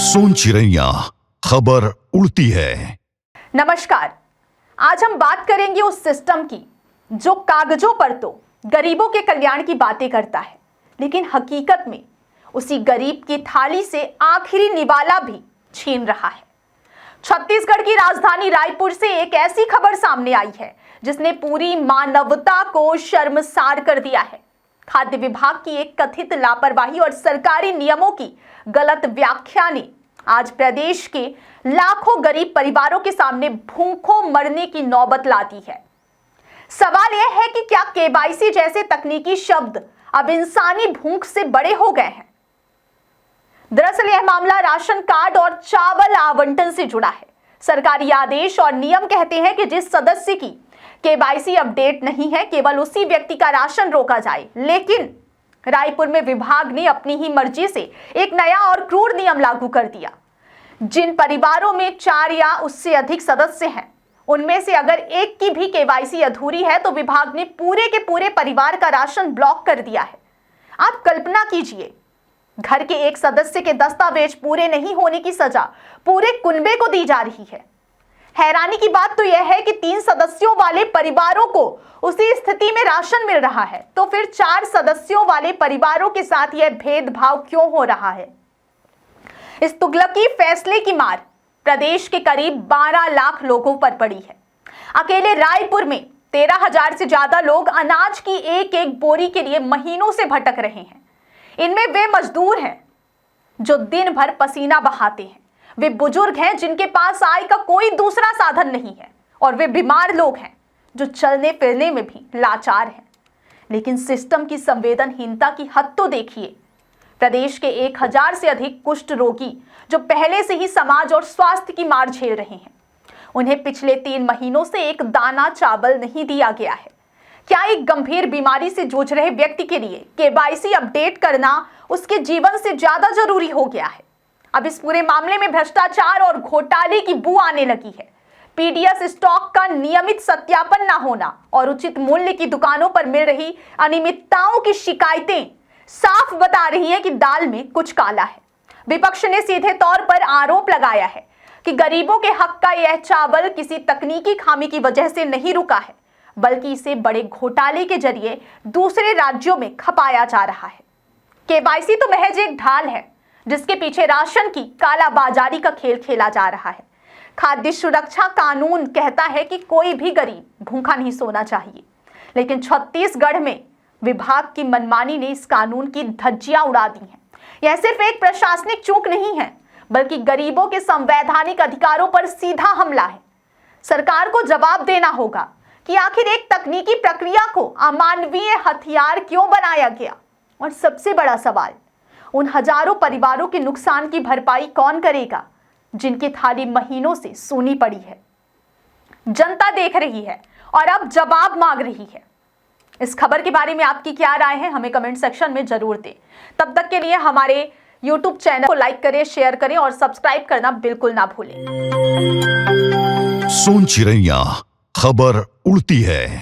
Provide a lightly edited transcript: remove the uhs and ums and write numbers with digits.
सोन चिड़ैया खबर उड़ती है। नमस्कार, आज हम बात करेंगे उस सिस्टम की जो कागजों पर तो गरीबों के कल्याण की बातें करता है, लेकिन हकीकत में उसी गरीब की थाली से आखिरी निवाला भी छीन रहा है। छत्तीसगढ़ की राजधानी रायपुर से एक ऐसी खबर सामने आई है जिसने पूरी मानवता को शर्मसार कर दिया है। खाद्य विभाग की एक कथित लापरवाही और सरकारी नियमों की गलत व्याख्या ने आज प्रदेश के लाखों गरीब परिवारों के सामने भूखों मरने की नौबत ला दी है। सवाल यह है कि क्या केवाईसी जैसे तकनीकी शब्द अब इंसानी भूख से बड़े हो गए हैं? दरअसल यह मामला राशन कार्ड और चावल आवंटन से जुड़ा है। सरकारी आदेश और नियम कहते हैं कि जिस सदस्य की केवाईसी अपडेट नहीं है, केवल उसी व्यक्ति का राशन रोका जाए। लेकिन रायपुर में विभाग ने अपनी ही मर्जी से एक नया और क्रूर नियम लागू कर दिया। जिन परिवारों में 4 या उससे अधिक सदस्य हैं, उनमें से अगर एक की भी केवाईसी अधूरी है तो विभाग ने पूरे के पूरे परिवार का राशन ब्लॉक कर दिया है। आप कल्पना कीजिए, घर के एक सदस्य के दस्तावेज पूरे नहीं होने की सजा पूरे कुनबे को दी जा रही है। हैरानी की बात तो यह है कि 3 सदस्यों वाले परिवारों को उसी स्थिति में राशन मिल रहा है, तो फिर 4 सदस्यों वाले परिवारों के साथ यह भेदभाव क्यों हो रहा है? इस तुगलकी फैसले की मार प्रदेश के करीब 12 लाख लोगों पर पड़ी है। अकेले रायपुर में 13,000 से ज्यादा लोग अनाज की एक एक बोरी के लिए महीनों से भटक रहे हैं। इनमें वे मजदूर हैं जो दिन भर पसीना बहाते हैं, वे बुजुर्ग हैं जिनके पास आय का कोई दूसरा साधन नहीं है, और वे बीमार लोग हैं जो चलने फिरने में भी लाचार हैं। लेकिन सिस्टम की संवेदनहीनता की हद तो देखिए। प्रदेश के 1,000 से अधिक कुष्ठ रोगी जो पहले से ही समाज और स्वास्थ्य की मार झेल रहे हैं, उन्हें पिछले 3 महीनों से एक दाना चावल नहीं दिया गया है। क्या एक गंभीर बीमारी से जूझ रहे व्यक्ति के लिए केवाईसी अपडेट करना उसके जीवन से ज्यादा जरूरी हो गया है? अब इस पूरे मामले में भ्रष्टाचार और घोटाले की बू आने लगी है। पीडीएस स्टॉक का नियमित सत्यापन न होना और उचित मूल्य की दुकानों पर मिल रही अनियमितताओं की शिकायतें साफ बता रही हैं कि दाल में कुछ काला है। विपक्ष ने सीधे तौर पर आरोप लगाया है कि गरीबों के हक का यह चावल किसी तकनीकी खामी की वजह से नहीं रुका है, बल्कि इसे बड़े घोटाले के जरिए दूसरे राज्यों में खपाया जा रहा है। केवाईसी तो महज एक ढाल है जिसके पीछे राशन की कालाबाजारी का खेल खेला जा रहा है। खाद्य सुरक्षा कानून कहता है कि कोई भी गरीब भूखा नहीं सोना चाहिए, लेकिन छत्तीसगढ़ में विभाग की मनमानी ने इस कानून की धज्जियां उड़ा दी हैं। यह सिर्फ एक प्रशासनिक चूक नहीं है, बल्कि गरीबों के संवैधानिक अधिकारों पर सीधा हमला है। सरकार को जवाब देना होगा कि आखिर एक तकनीकी प्रक्रिया को अमानवीय हथियार क्यों बनाया गया, और सबसे बड़ा सवाल, उन हजारों परिवारों के नुकसान की भरपाई कौन करेगा जिनकी थाली महीनों से सूनी पड़ी है? जनता देख रही है और अब जवाब मांग रही है। इस खबर के बारे में आपकी क्या राय है, हमें कमेंट सेक्शन में जरूर दें। तब तक के लिए हमारे YouTube चैनल को लाइक करें, शेयर करें और सब्सक्राइब करना बिल्कुल ना भूलें। सोन चिड़ैया खबर उड़ती है।